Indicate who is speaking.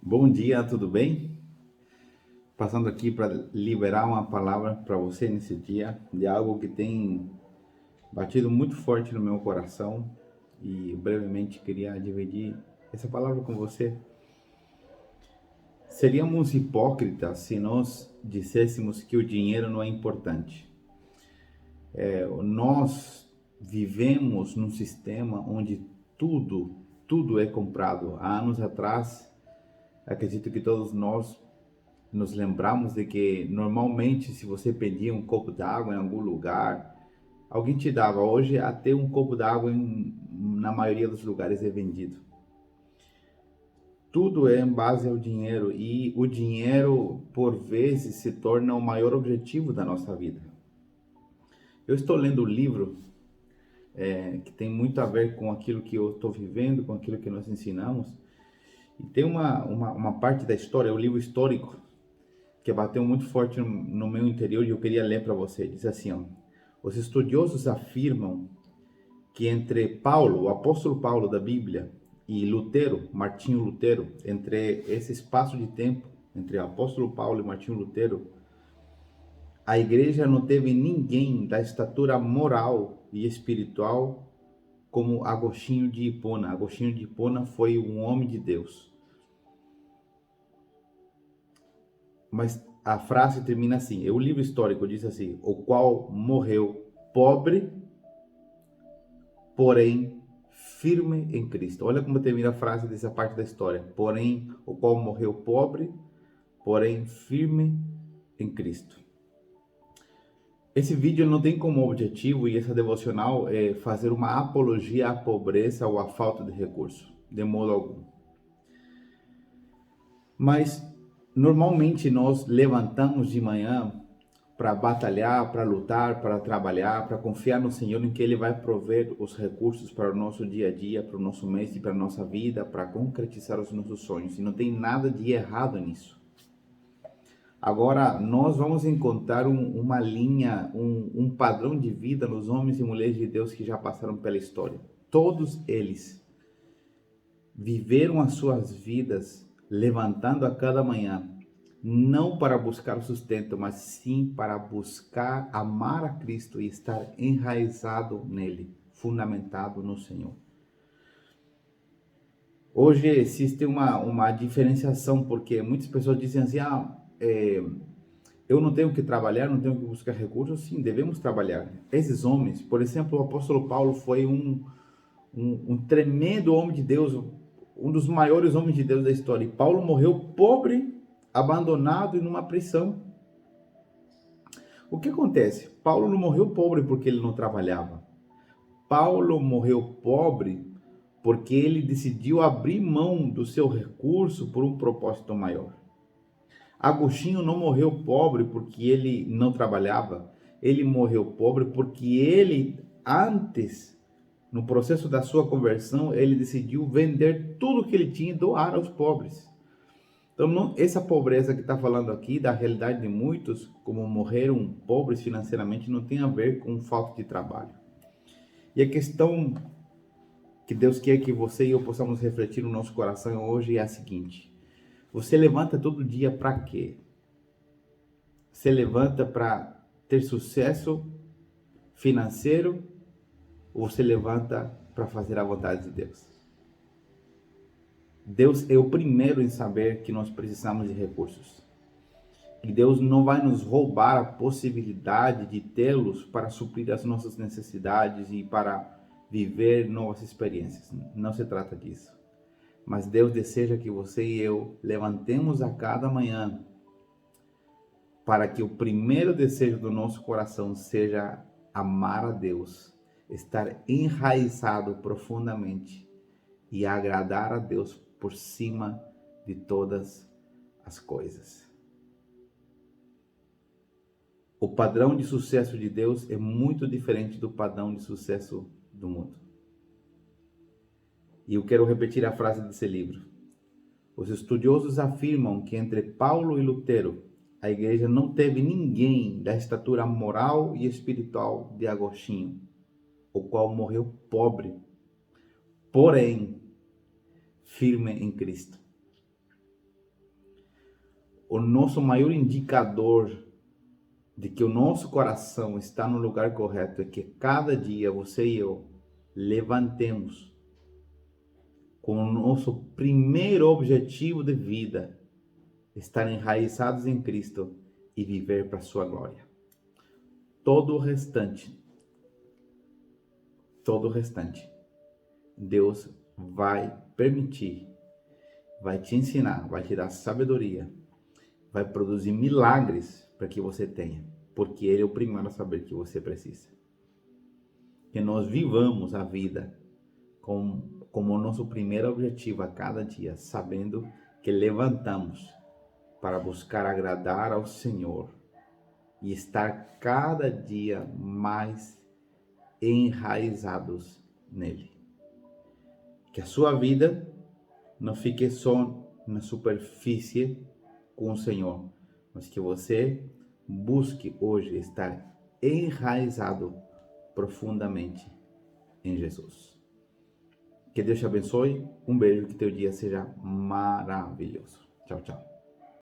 Speaker 1: Bom dia, tudo bem? Passando aqui para liberar uma palavra para você nesse dia de algo que tem batido muito forte no meu coração e brevemente queria dividir essa palavra com você. Seríamos hipócritas se nós disséssemos que o dinheiro não é importante. Nós vivemos num sistema onde tudo é comprado. Há anos atrás, acredito que todos nós nos lembramos de que normalmente se você pedia um copo d'água em algum lugar, alguém te dava. Hoje até um copo d'água na maioria dos lugares é vendido. Tudo é em base ao dinheiro e o dinheiro por vezes se torna o maior objetivo da nossa vida. Eu estou lendo um livro que tem muito a ver com aquilo que eu estou vivendo, com aquilo que nós ensinamos. E tem uma parte da história, o livro histórico, que bateu muito forte no meu interior e eu queria ler para você. Diz assim, ó: os estudiosos afirmam que entre Paulo, o apóstolo Paulo da Bíblia, e Lutero, Martinho Lutero, entre esse espaço de tempo, entre o apóstolo Paulo e Martinho Lutero, a igreja não teve ninguém da estatura moral e espiritual como Agostinho de Hipona. Agostinho de Hipona foi um homem de Deus. Mas a frase termina assim, o livro histórico diz assim: o qual morreu pobre, porém firme em Cristo. Olha como termina a frase dessa parte da história. Porém, o qual morreu pobre, porém firme em Cristo. Esse vídeo não tem como objetivo, e essa devocional, fazer uma apologia à pobreza ou à falta de recursos, de modo algum. Mas normalmente nós levantamos de manhã para batalhar, para lutar, para trabalhar, para confiar no Senhor em que Ele vai prover os recursos para o nosso dia a dia, para o nosso mês e para a nossa vida, para concretizar os nossos sonhos. E não tem nada de errado nisso. Agora, nós vamos encontrar uma linha, um padrão de vida nos homens e mulheres de Deus que já passaram pela história. Todos eles viveram as suas vidas levantando a cada manhã, não para buscar sustento, mas sim para buscar amar a Cristo e estar enraizado nele, fundamentado no Senhor. Hoje existe uma diferenciação, porque muitas pessoas dizem assim, eu não tenho que trabalhar, não tenho que buscar recursos. Sim, devemos trabalhar. Esses homens, por exemplo, o apóstolo Paulo foi um tremendo homem de Deus, um dos maiores homens de Deus da história. E Paulo morreu pobre, abandonado e numa prisão. O que acontece? Paulo não morreu pobre porque ele não trabalhava. Paulo morreu pobre porque ele decidiu abrir mão do seu recurso por um propósito maior. Agostinho não morreu pobre porque ele não trabalhava. Ele morreu pobre porque ele, antes, no processo da sua conversão, ele decidiu vender tudo que ele tinha e doar aos pobres. Então, essa pobreza que está falando aqui, da realidade de muitos, como morreram pobres financeiramente, não tem a ver com falta de trabalho. E a questão que Deus quer que você e eu possamos refletir no nosso coração hoje é a seguinte: você levanta todo dia para quê? Você levanta para ter sucesso financeiro ou você levanta para fazer a vontade de Deus? Deus é o primeiro em saber que nós precisamos de recursos. E Deus não vai nos roubar a possibilidade de tê-los para suprir as nossas necessidades e para viver novas experiências. Não se trata disso. Mas Deus deseja que você e eu levantemos a cada manhã para que o primeiro desejo do nosso coração seja amar a Deus, estar enraizado profundamente e agradar a Deus por cima de todas as coisas. O padrão de sucesso de Deus é muito diferente do padrão de sucesso do mundo. E eu quero repetir a frase desse livro. Os estudiosos afirmam que entre Paulo e Lutero, a igreja não teve ninguém da estatura moral e espiritual de Agostinho, o qual morreu pobre, porém firme em Cristo. o nosso maior indicador de que o nosso coração está no lugar correto é que cada dia você e eu levantemos com o nosso primeiro objetivo de vida, estar enraizados em Cristo e viver para a sua glória. Todo o restante, Deus vai permitir, vai te ensinar, vai te dar sabedoria, vai produzir milagres para que você tenha, porque Ele é o primeiro a saber que você precisa. Que nós vivamos a vida como o nosso primeiro objetivo a cada dia, sabendo que levantamos para buscar agradar ao Senhor e estar cada dia mais enraizados nele. Que a sua vida não fique só na superfície com o Senhor, mas que você busque hoje estar enraizado profundamente em Jesus. Que Deus te abençoe. Um beijo, que teu dia seja maravilhoso. Tchau, tchau.